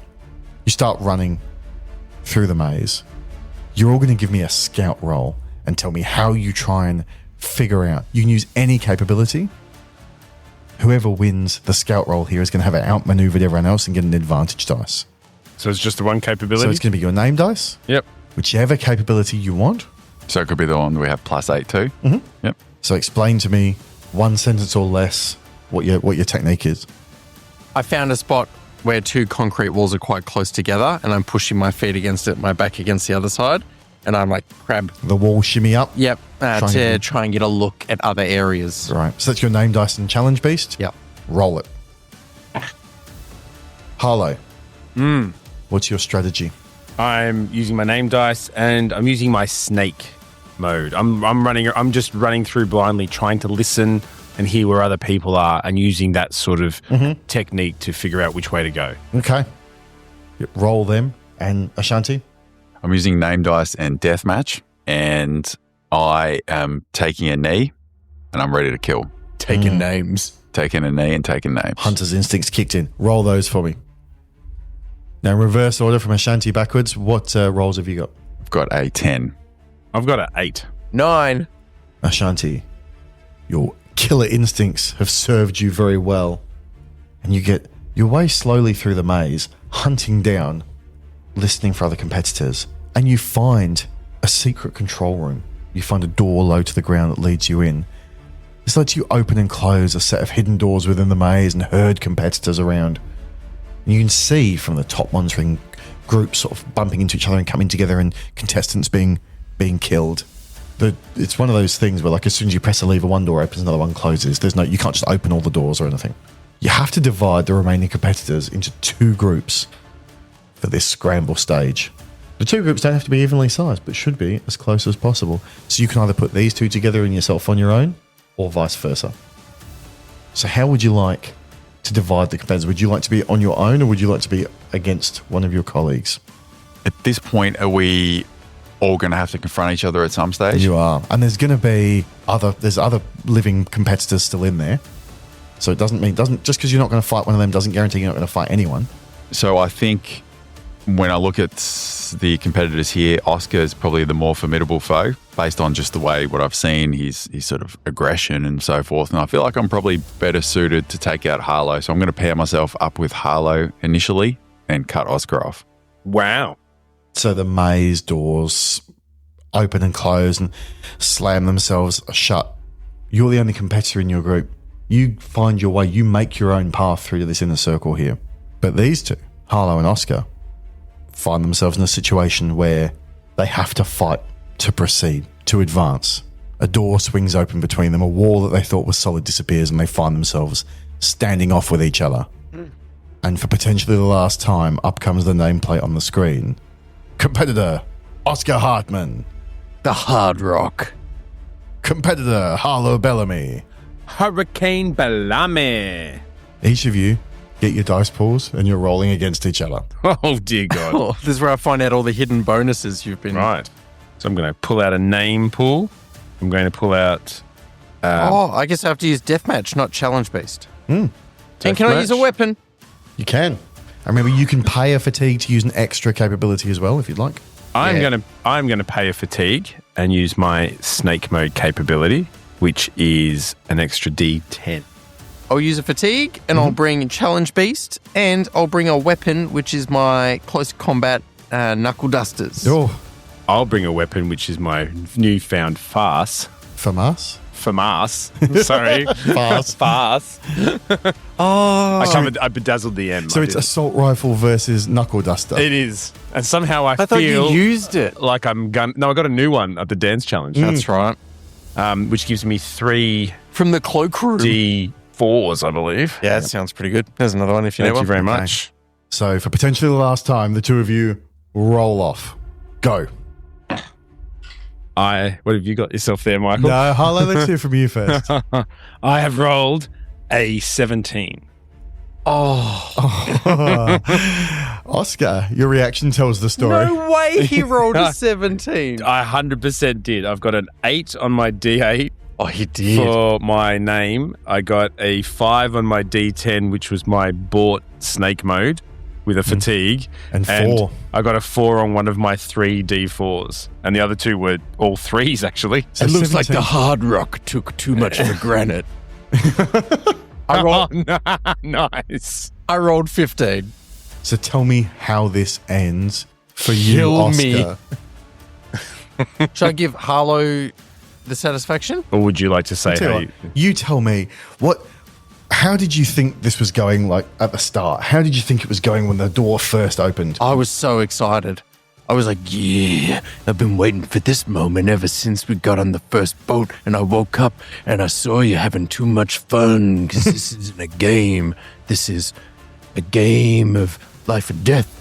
You start running through the maze. You're all going to give me a scout roll and tell me how you try and figure out. You can use any capability. Whoever wins the scout roll here is going to have outmaneuvered everyone else and get an advantage dice. So it's just the one capability? So it's going to be your name dice. Yep. Whichever capability you want. So it could be the one we have +8 to. Mm-hmm. Yep. So explain to me, one sentence or less, what your technique is. I found a spot where two concrete walls are quite close together, and I'm pushing my feet against it, my back against the other side, and I'm like, crab. The wall shimmy up. Yep, to try and get a look at other areas. Right. So that's your name dice and challenge beast. Yep. Roll it. Harlow. What's your strategy? I'm using my name dice and I'm using my snake mode. I'm just running through blindly, trying to listen and hear where other people are and using that sort of technique to figure out which way to go. Okay. Roll them. And Ashanti? I'm using name dice and deathmatch, and I am taking a knee, and I'm ready to kill. Taking names. Taking a knee and taking names. Hunter's instincts kicked in. Roll those for me. Now, reverse order from Ashanti backwards. What rolls have you got? I've got a 10. I've got an 8. 9. Ashanti, your killer instincts have served you very well. And you get your way slowly through the maze, hunting down, listening for other competitors. And you find a secret control room. You find a door low to the ground that leads you in. It's like you open and close a set of hidden doors within the maze and herd competitors around. And you can see from the top monitoring groups sort of bumping into each other and coming together and contestants being killed. It's one of those things where, like, as soon as you press a lever, one door opens, another one closes. You can't just open all the doors or anything. You have to divide the remaining competitors into 2 groups for this scramble stage. The 2 groups don't have to be evenly sized, but should be as close as possible. So you can either put these 2 together and yourself on your own, or vice versa. So how would you like to divide the competitors? Would you like to be on your own, or would you like to be against one of your colleagues? At this point, are we all going to have to confront each other at some stage? You are. And there's going to be there's other living competitors still in there. So just because you're not going to fight one of them doesn't guarantee you're not going to fight anyone. So I think when I look at the competitors here, Oscar is probably the more formidable foe based on just the way what I've seen, his sort of aggression and so forth. And I feel like I'm probably better suited to take out Harlow. So I'm going to pair myself up with Harlow initially and cut Oscar off. Wow. So the maze doors open and close and slam themselves shut. You're the only competitor in your group. You find your way. You make your own path through to this inner circle here. But these 2, Harlow and Oscar, find themselves in a situation where they have to fight to proceed, to advance. A door swings open between them. A wall that they thought was solid disappears, and they find themselves standing off with each other. And for potentially the last time, up comes the nameplate on the screen. Competitor, Oscar Hartman. The Hard Rock. Competitor, Harlow Bellamy. Hurricane Bellamy. Each of you get your dice pools and you're rolling against each other. Oh, dear God. Oh, this is where I find out all the hidden bonuses you've been... Right. So I'm going to pull out a name pool. I'm going to pull out... I guess I have to use deathmatch, not challenge-based. And can I use a weapon? You can. And remember, you can pay a fatigue to use an extra capability as well, if you'd like. I'm going to pay a fatigue and use my snake mode capability, which is an extra D10. I'll use a fatigue, and I'll bring challenge beast, and I'll bring a weapon, which is my close combat knuckle dusters. Oh, I'll bring a weapon, which is my newfound farce. FAMAS? FAMAS. Sorry. Farce. Farce. Oh. I bedazzled the M. So it's assault rifle versus knuckle duster. It is. And somehow I thought feel you used it. like I'm gun. No, I got a new one at the dance challenge. That's right. Which gives me 3 From the cloakroom. D4s, I believe. Yeah, that sound pretty good. There's another one if you Thank know you one. very much. So for potentially the last time, the 2 of you roll off. Go. What have you got yourself there, Michael? No, Harlow, let's hear from you first. I have rolled a 17. Oscar, your reaction tells the story. No way he rolled a 17. I 100% did. I've got an 8 on my D8 Oh, he did. for my name. I got a 5 on my D10, which was my bought snake mode with a fatigue. And 4. I got a 4 on one of my 3 D4s. And the other 2 were all 3s, actually. So It looks like 17. the Hard Rock took too much for granite. I rolled, Nice. I rolled 15. So tell me how this ends for you, Kill Oscar. me. Should I give Harlow the satisfaction? Or would you like to say Tell how you what, you tell me, how did you think this was going, like, at the start? How did you think it was going when the door first opened? I was so excited. I was like, yeah, I've been waiting for this moment ever since we got on the first boat and I woke up and I saw you having too much fun because this isn't a game. This is a game of life and death.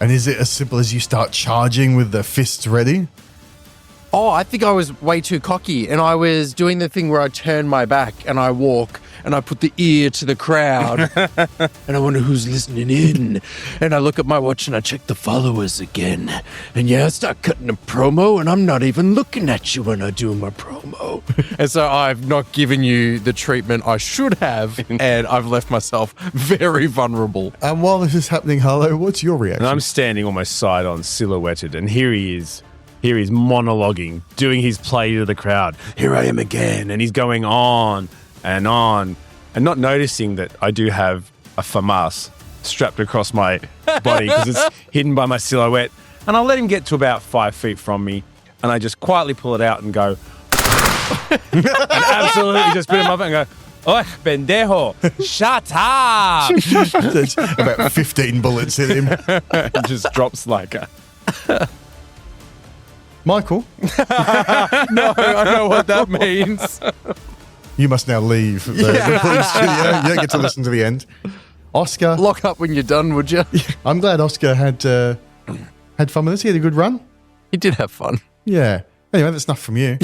And is it as simple as you start charging with the fists ready? Oh, I think I was way too cocky and I was doing the thing where I turn my back and I walk and I put the ear to the crowd and I wonder who's listening in. And I look at my watch and I check the followers again. And yeah, I start cutting a promo and I'm not even looking at you when I do my promo. And so I've not given you the treatment I should have and I've left myself very vulnerable. And while this is happening, Harlow, what's your reaction? And I'm standing almost side on, silhouetted, and here he is. Here he's monologuing, doing his play to the crowd. Here I am again. And he's going on, and not noticing that I do have a FAMAS strapped across my body because it's hidden by my silhouette. And I'll let him get to about 5 feet from me, and I just quietly pull it out and go, and absolutely just put him up and go, "Oy, pendejo, shut up!" There's about 15 bullets in him. It just drops like a... Michael, No, I know what that means. you must now leave the recording studio. You don't get to listen to the end. Oscar, Lock up when you're done, would you? I'm glad Oscar had fun with this. He had a good run. He did have fun. Yeah. Anyway, that's enough from you.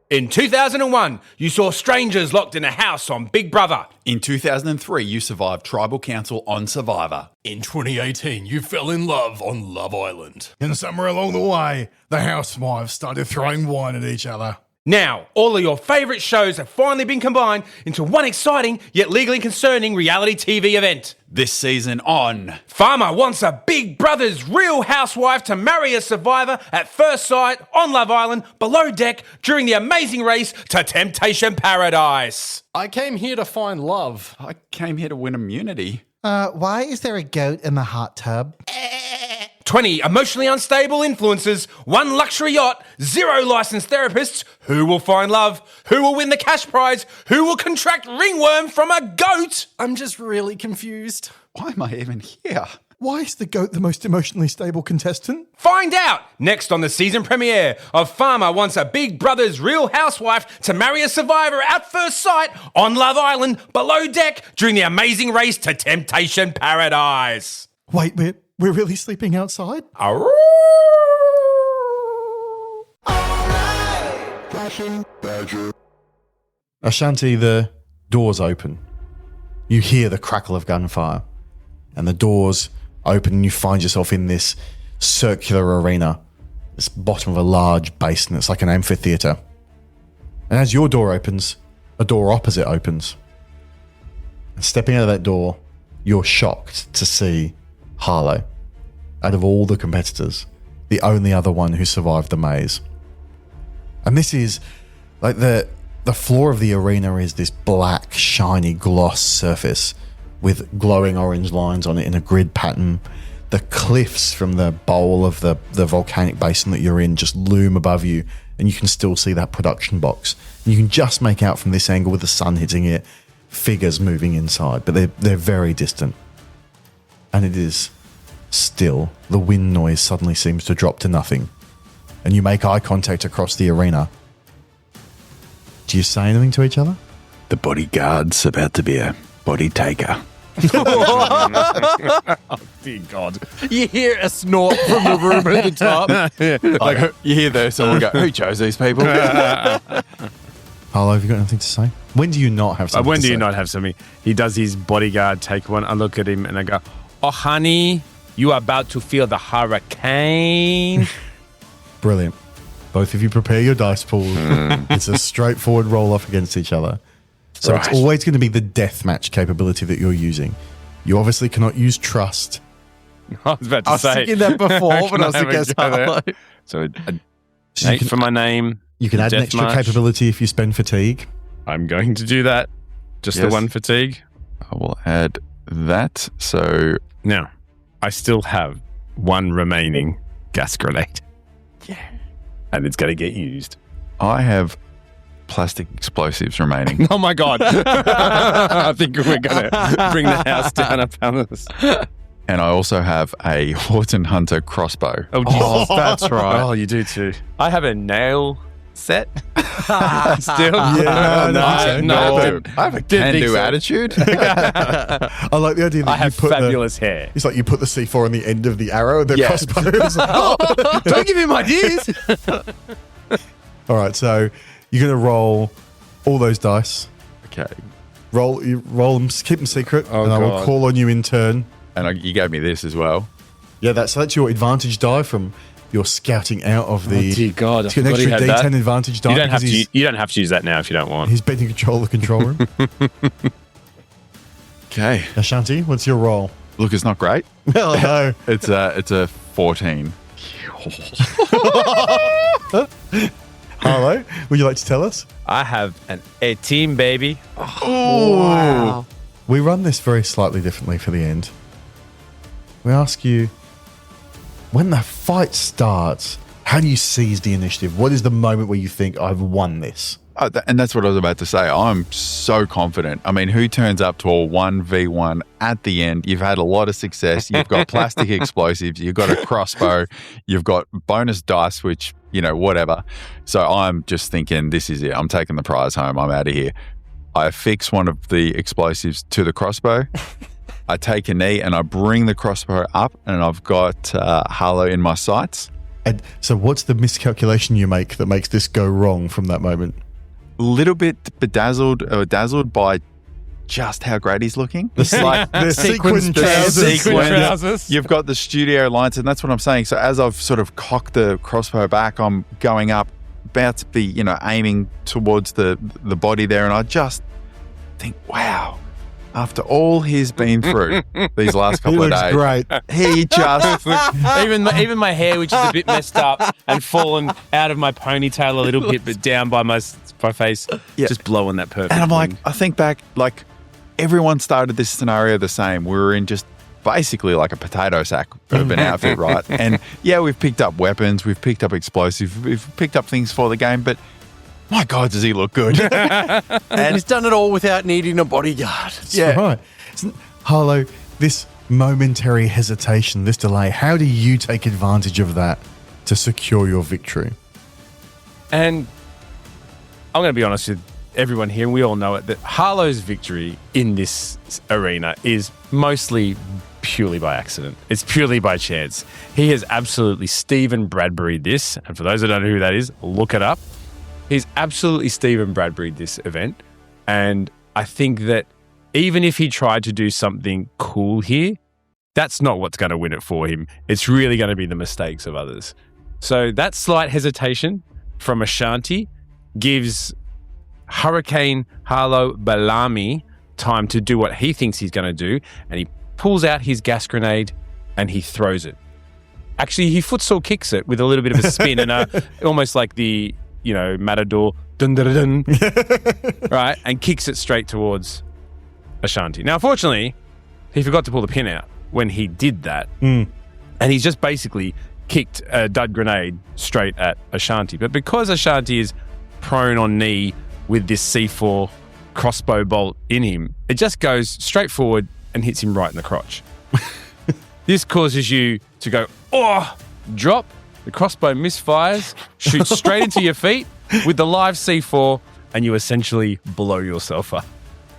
In 2001, you saw strangers locked in a house on Big Brother. In 2003, you survived Tribal Council on Survivor. In 2018, you fell in love on Love Island. And somewhere along the way, the housewives started throwing wine at each other. Now, all of your favourite shows have finally been combined into one exciting yet legally concerning reality TV event. This season on Farmer wants a Big Brother's real housewife to marry a survivor at first sight on Love Island below deck during the amazing race to Temptation Paradise. I came here to find love. I came here to win immunity. Why is there a goat in the hot tub? 20 emotionally unstable influencers, 1 luxury yacht, 0 licensed therapists. Who will find love? Who will win the cash prize? Who will contract ringworm from a goat? I'm just really confused. Why am I even here? Why is the goat the most emotionally stable contestant? Find out next on the season premiere of Farmer Wants a Big Brother's Real Housewife to Marry a Survivor at First Sight on Love Island below deck during the amazing race to Temptation Paradise. Wait, we're really sleeping outside? Fashion Badger. Ashanti, the doors open. You hear the crackle of gunfire, and the doors open, and you find yourself in this circular arena, this bottom of a large basin. It's like an amphitheater. And as your door opens, a door opposite opens. And stepping out of that door, you're shocked to see Harlow. Out of all the competitors, the only other one who survived the maze. And this is like the floor of the arena is this black, shiny gloss surface with glowing orange lines on it in a grid pattern. The cliffs from the bowl of the volcanic basin that you're in just loom above you, and you can still see that production box. And you can just make out from this angle with the sun hitting it, figures moving inside, but they're very distant. And it is still. The wind noise suddenly seems to drop to nothing. And you make eye contact across the arena. Do you say anything to each other? The bodyguard's about to be a body taker. Dear God. You hear a snort from the room at the top. Like, you hear there, someone go, who chose these people? Harlow, have you got anything to say? When do you not have something When to do say? you not have something? He does his bodyguard take one. I look at him and I go, oh, honey, you are about to feel the hurricane. Brilliant. Both of you prepare your dice pools. It's a straightforward roll off against each other. So Right. it's always going to be the deathmatch capability that you're using. You obviously cannot use trust. I was about to I was say. thinking that before when I was Can I against have a go there? Harlow. So So you Nate can, for my name. you can add an extra Deathmatch. capability if you spend fatigue. I'm going to do that. Just the Yes. one fatigue. I will add that. So Now, I still have one remaining gas grenade. Yeah. And it's going to get used. I have plastic explosives remaining. Oh my God. I think we're going to bring the house down upon us. And I also have a Horton Hunter crossbow. Oh, Jesus. That's right. Oh, you do too. I have a nail set. Still? Yeah, no, I have a can-do attitude. I like the idea that I you have put fabulous hair. It's like you put the C4 on the end of the arrow of the Yeah. crossbow. It's like, Don't give him ideas. all right, so you're going to roll all those dice. Okay. Roll them, keep them secret, Oh, and I will God. call on you in turn. And you gave me this as well. Yeah, that's your advantage die from your scouting out of the. dear God, I It's an forgot he extra had D10 that. advantage die You don't, have because to, you don't have to use that now if you don't want. he's been in control of the control room. Okay. Ashanti, what's your roll? Look, it's not great. Well, no. It's a 14. Harlow, would you like to tell us? I have an 18, baby. Wow. We run this very slightly differently for the end. We ask you, when the fight starts, How do you seize the initiative? What is the moment where you think, I've won this? And that's what I was about to say. I'm so confident. I mean, who turns up to a 1v1 at the end? You've had a lot of success. You've got plastic explosives. You've got a crossbow. You've got bonus dice, which, whatever. So I'm just thinking, this is it. I'm taking the prize home. I'm out of here. I affix one of the explosives to the crossbow. I take a knee and I bring the crossbow up, and I've got Harlow in my sights. And so what's the miscalculation you make that makes this go wrong from that moment? Little bit dazzled by just how great he's looking. The sequin trousers. You've got the studio lines, and that's what I'm saying. So as I've sort of cocked the crossbow back, I'm going up, about to be, aiming towards the body there, and I just think, wow. After all he's been through these last couple of days, great. He just even my hair, which is a bit messed up and fallen out of my ponytail a little bit, but down by my face, just blowing that perfect. And I'm like, wing. I think back, like everyone started this scenario the same. We were in just basically like a potato sack of an outfit, right? And we've picked up weapons, we've picked up explosives, we've picked up things for the game, but my God, does he look good? And he's done it all without needing a bodyguard. Right. Harlow, this momentary hesitation, this delay, how do you take advantage of that to secure your victory? And I'm going to be honest with everyone here, and we all know it, that Harlow's victory in this arena is mostly purely by accident. It's purely by chance. He has absolutely Stephen Bradbury'd this, and for those that don't know who that is, look it up. He's absolutely Stephen Bradbury'd this event, and I think that even if he tried to do something cool here, that's not what's going to win it for him. It's really going to be the mistakes of others. So that slight hesitation from Ashanti gives Hurricane Harlow Bellamy time to do what he thinks he's going to do, and he pulls out his gas grenade and he throws it. Actually, he futsal kicks it with a little bit of a spin and almost like the Matador, dun dun dun, right, and kicks it straight towards Ashanti. Now, unfortunately, he forgot to pull the pin out when he did that, and he's just basically kicked a dud grenade straight at Ashanti. But because Ashanti is prone on knee with this C4 crossbow bolt in him, it just goes straight forward and hits him right in the crotch. This causes you to go, drop. The crossbow misfires, shoots straight into your feet with the live C4, and you essentially blow yourself up.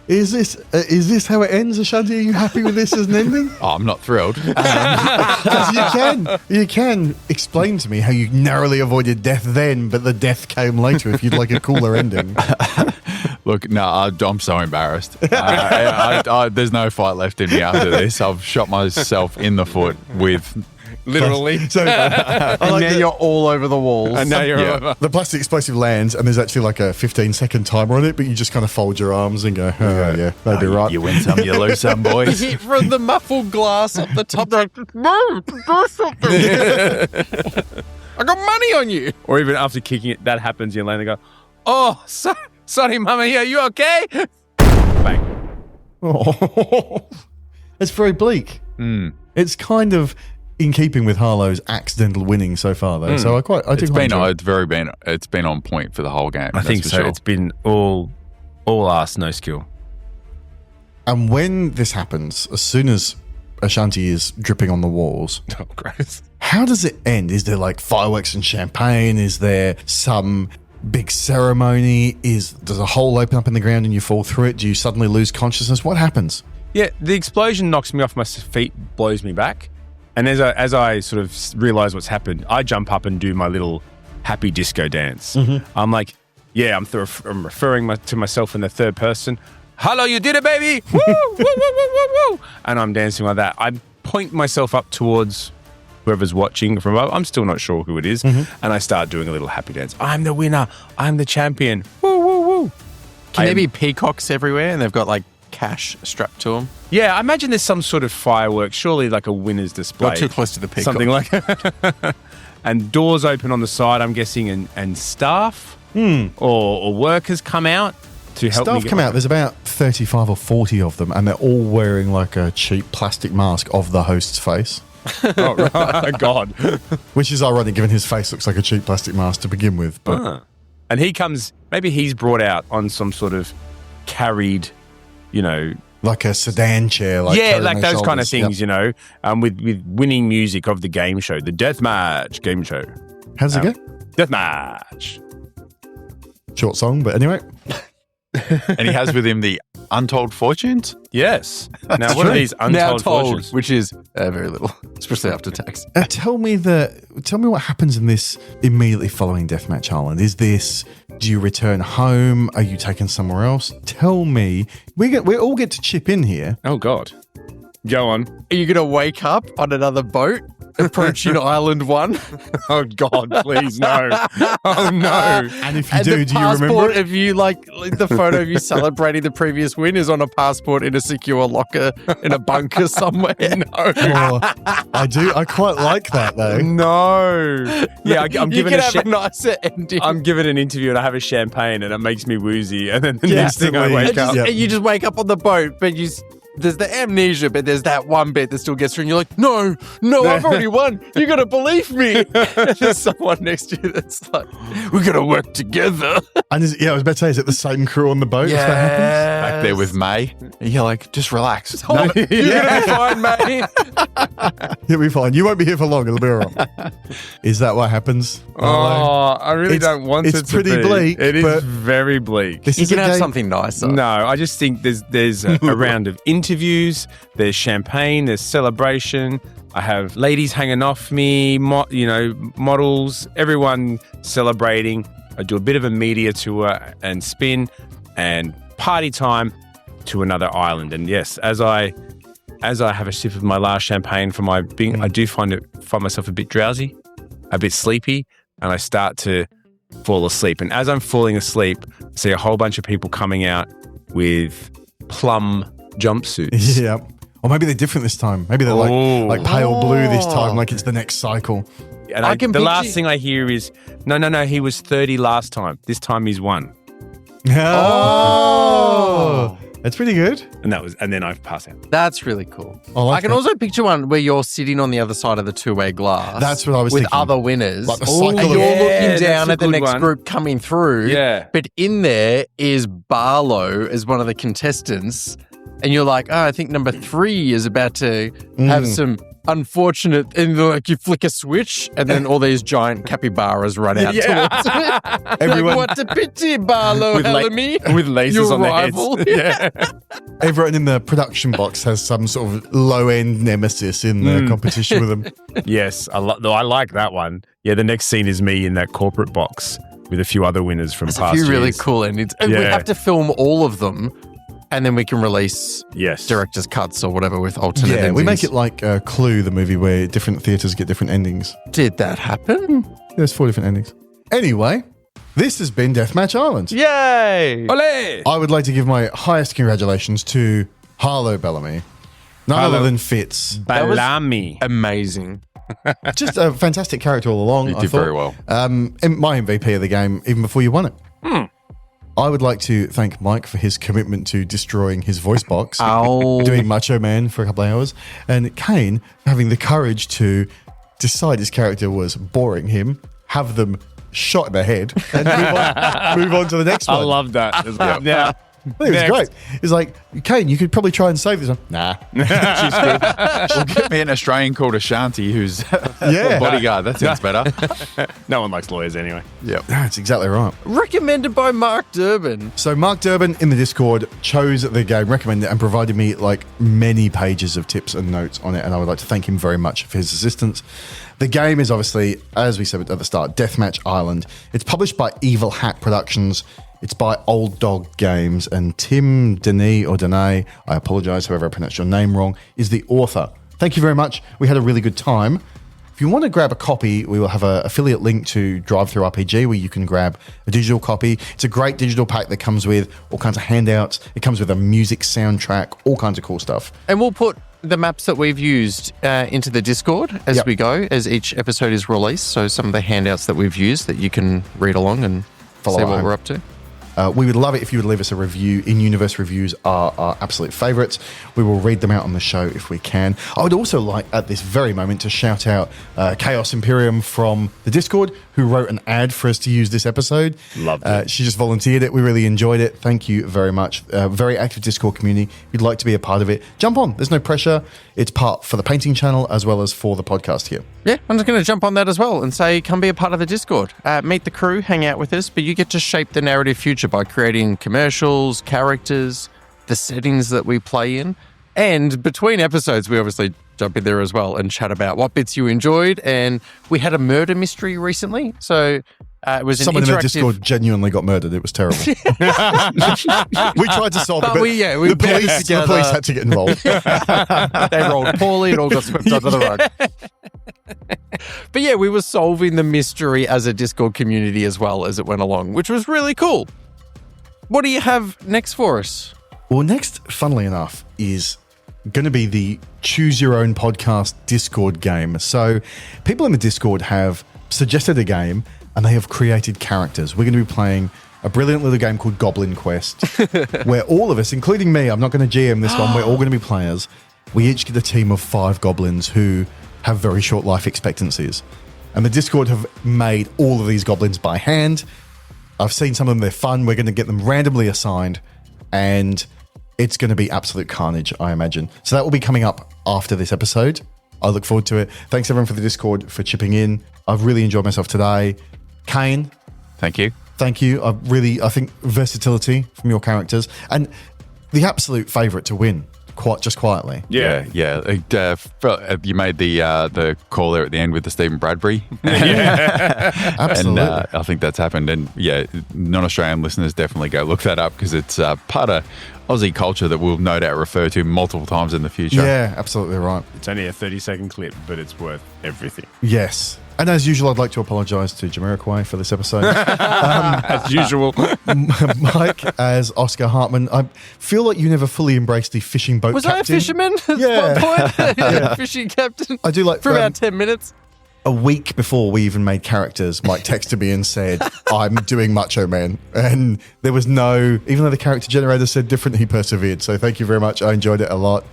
Is this how it ends, Ashanti? Are you happy with this as an ending? Oh, I'm not thrilled. Because you can explain to me how you narrowly avoided death then, but the death came later if you'd like a cooler ending. Look, no, I'm so embarrassed. There's no fight left in me after this. I've shot myself in the foot with... Literally. So, You're all over the walls. And now you're over. The plastic explosive lands, and there's actually like a 15-second timer on it, but you just kind of fold your arms and go, that'd be right. You win some, you lose some, boys. Hit from the muffled glass up the top. Like, no, do something. I got money on you. Or even after kicking it, that happens, you land and go, oh, sorry, Mama, are you okay? Bang. Oh, it's very bleak. It's kind of in keeping with Harlow's accidental winning so far, though. So It's been on point for the whole game. I think so. Sure. It's been all ass, no skill. And when this happens, as soon as Ashanti is dripping on the walls, oh, gross. How does it end? Is there like fireworks and champagne? Is there some big ceremony? Does a hole open up in the ground and you fall through it? Do you suddenly lose consciousness? What happens? Yeah, the explosion knocks me off my feet, blows me back. And as I sort of realize what's happened, I jump up and do my little happy disco dance. I'm like, I'm referring to myself in the third person. Hello, you did it, baby! Woo, woo, woo, woo, woo, woo. And I'm dancing like that. I point myself up towards whoever's watching from above. I'm still not sure who it is. And I start doing a little happy dance. I'm the winner. I'm the champion. Woo, woo, woo. Can there be peacocks everywhere and they've got like cash strapped to them? Yeah, I imagine there's some sort of fireworks, surely like a winner's display. Not too close to the peacock. Something like and doors open on the side, I'm guessing, and staff or workers come out to help me. Staff come out. There's about 35 or 40 of them, and they're all wearing like a cheap plastic mask of the host's face. Oh, right. God. Which is ironic given his face looks like a cheap plastic mask to begin with. But And he comes, maybe he's brought out on some sort of carried, like a sedan chair. like carrying their those kind of shoulders. things, with winning music of the game show, the Deathmatch game show. How does it go? Deathmatch. Short song, but anyway. And he has with him the Untold Fortunes. Yes. Now, what are these Now untold told, fortunes? which is very little, especially after tax. Tell me what happens in this immediately following Deathmatch Island. Do you return home? Are you taken somewhere else? Tell me. We all get to chip in here. Oh, God. Go on. Are you going to wake up on another boat approaching Island 1? Oh, God, please, no. Oh, no. And if you And do the you remember passport it? of you, like the photo of you celebrating the previous win is on a passport in a secure locker in a bunker somewhere. No. Oh, I do. I quite like that though. No. Yeah, I'm you giving can a have a nicer ending. I'm giving an interview and I have a champagne and it makes me woozy. And then the next thing I Instantly. wake And up. Yep. and you just wake up on the boat, but there's the amnesia, but there's that one bit that still gets through, and you're like, no, I've already won. You got to believe me. And there's someone next to you that's like, we're going to work together. And I was about to say, is it the same crew on the boat? If that happens? Back there with May. And you're like, just relax. You're going to be fine, mate. You'll be fine. You won't be here for long. It'll be all right. Is that what happens? Oh, I really It's- don't want it it's to pretty be. bleak, It is but- very bleak. This You is can a have game- something nicer. No, I just think there's a round of interviews, there's champagne, there's celebration. I have ladies hanging off me, models, everyone celebrating. I do a bit of a media tour and spin and party time to another island. And yes, as I have a sip of my last champagne for my being, I do find myself a bit drowsy, a bit sleepy, and I start to fall asleep. And as I'm falling asleep, I see a whole bunch of people coming out with plum jumpsuits. Yeah. Or maybe they're different this time. Maybe they're like pale blue this time, like it's the next cycle. And I can the last picture- thing I hear is, no, he was 30 last time. This time he's won. Oh. That's pretty good. And then I've passed out. That's really cool. I like I can that. also picture one where you're sitting on the other side of the two-way glass. That's what I was with thinking. other winners. Like the and cycle of- you're Yeah, looking that's down a at the good next one. group coming through. Yeah. But in there is Barlow as one of the contestants. And you're like, I think number 3 is about to have some unfortunate, and like you flick a switch and then all these giant capybaras run out towards it. Everyone- Like, what a pity, Barlow Bellamy. with lasers Your on their rival. heads. Yeah. Everyone in the production box has some sort of low-end nemesis in the competition with them. Yes, I like that one. Yeah, the next scene is me in that corporate box with a few other winners from There's a past few really years. cool endings. And we Yeah. have to film all of them and then we can release Yes. director's cuts or whatever with alternate Yeah, endings. we make it like Clue, the movie where different theatres get different endings. Did that happen? There's 4 different endings. Anyway, this has been Deathmatch Island. Yay! Ole! I would like to give my highest congratulations to Harlow Bellamy. None Harlow. other than Fitz. Bellamy. Amazing. Just a fantastic character all along. You I did thought. very well. And my MVP of the game, even before you won it. I would like to thank Mike for his commitment to destroying his voice box, Ow. doing Macho Man for a couple of hours, and Kane having the courage to decide his character was boring him, have them shot in the head, and move on to the next one. I love that. Yeah. I think it was great. It's like, Kane, you could probably try and save this one. Nah. She's good. We'll get me an Australian called Ashanti who's Yeah. a bodyguard. That sounds better. No one likes lawyers anyway. Yep. That's exactly right. Recommended by Mark Durbin. So Mark Durbin in the Discord chose the game, recommended it, and provided me like many pages of tips and notes on it, and I would like to thank him very much for his assistance. The game is obviously, as we said at the start, Deathmatch Island. It's published by Evil Hat Productions. It's by Old Dog Games, and Tim Deney, I apologise however I pronounced your name wrong, is the author. Thank you very much. We had a really good time. If you want to grab a copy, we will have an affiliate link to Drive-Thru RPG where you can grab a digital copy. It's a great digital pack that comes with all kinds of handouts. It comes with a music soundtrack, all kinds of cool stuff. And we'll put the maps that we've used into the Discord as Yep. we go, as each episode is released. So some of the handouts that we've used that you can read along and Follow see at what home. we're up to. We would love it if you would leave us a review. In-universe reviews are our absolute favourites. We will read them out on the show if we can. I would also like, at this very moment, to shout out Chaos Imperium from the Discord, who wrote an ad for us to use this episode. Loved it. She just volunteered it. We really enjoyed it. Thank you very much. Very active Discord community. If you'd like to be a part of it, jump on. There's no pressure. It's part for the painting channel as well as for the podcast here. Yeah, I'm just going to jump on that as well and say, come be a part of the Discord. Meet the crew, hang out with us, but you get to shape the narrative future by creating commercials, characters, the settings that we play in. And between episodes, we obviously jump in there as well and chat about what bits you enjoyed. And we had a murder mystery recently. So it was Someone an in interactive... the Discord genuinely got murdered. It was terrible. We tried to solve it, But but we the banded police together. had to get involved. They rolled poorly. It all got swept under the rug. But yeah, we were solving the mystery as a Discord community as well as it went along, which was really cool. What do you have next for us? Well, next, funnily enough, is going to be the Choose Your Own Podcast Discord game. So people in the Discord have suggested a game and they have created characters. We're going to be playing a brilliant little game called Goblin Quest, where all of us, including me, I'm not going to GM this one, we're all going to be players. We each get a team of 5 goblins who have very short life expectancies. And the Discord have made all of these goblins by hand. I've seen some of them, they're fun. We're going to get them randomly assigned and it's going to be absolute carnage, I imagine. So that will be coming up after this episode. I look forward to it. Thanks everyone for the Discord for chipping in. I've really enjoyed myself today. Kane, Thank you. thank you. I think versatility from your characters and the absolute favourite to win, just quietly. Yeah. You made the call there at the end with the Stephen Bradbury. Absolutely. And I think that's happened. And yeah, non-Australian listeners definitely go look that up because it's part of Aussie culture that we'll no doubt refer to multiple times in the future. Yeah, absolutely right. It's only a 30-second clip, but it's worth everything. Yes. And as usual, I'd like to apologise to Jamiroquai for this episode. As usual. Mike as Oscar Hartman. I feel like you never fully embraced the fishing boat Was captain. I a fisherman at Yeah. one point? Yeah. Fishing captain. I do like For about 10 minutes. a week before we even made characters, Mike texted me and said, I'm doing Macho Man. And there was no, even though the character generator said different, he persevered. So thank you very much. I enjoyed it a lot.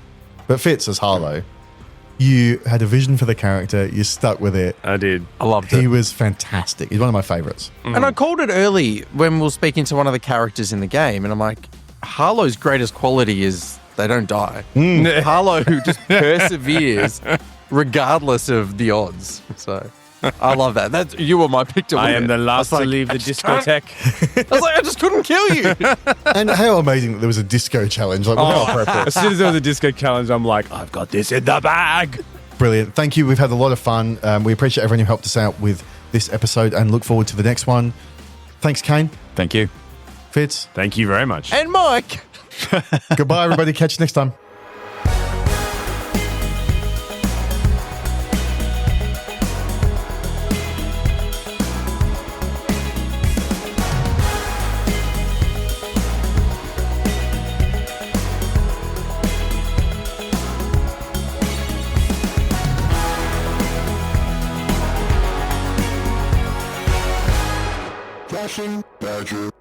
But Fitz as Harlow, you had a vision for the character. You stuck with it. I did. I loved He was fantastic. He's one of my favourites. And I called it early when we were speaking to one of the characters in the game, and I'm like, Harlow's greatest quality is they don't die. Harlow just perseveres regardless of the odds. So I love that. You were my pick to win. I am the last I was to like, leave the discotheque. I was like, I just couldn't kill you. And how amazing that there was a disco challenge. Like, how appropriate. As soon as there was a disco challenge, I'm like, I've got this in the bag. Brilliant. Thank you. We've had a lot of fun. We appreciate everyone who helped us out with this episode and look forward to the next one. Thanks, Kane. Thank you. Fitz. Thank you very much. And Mike. Goodbye, everybody. Catch you next time. Fashion Badger.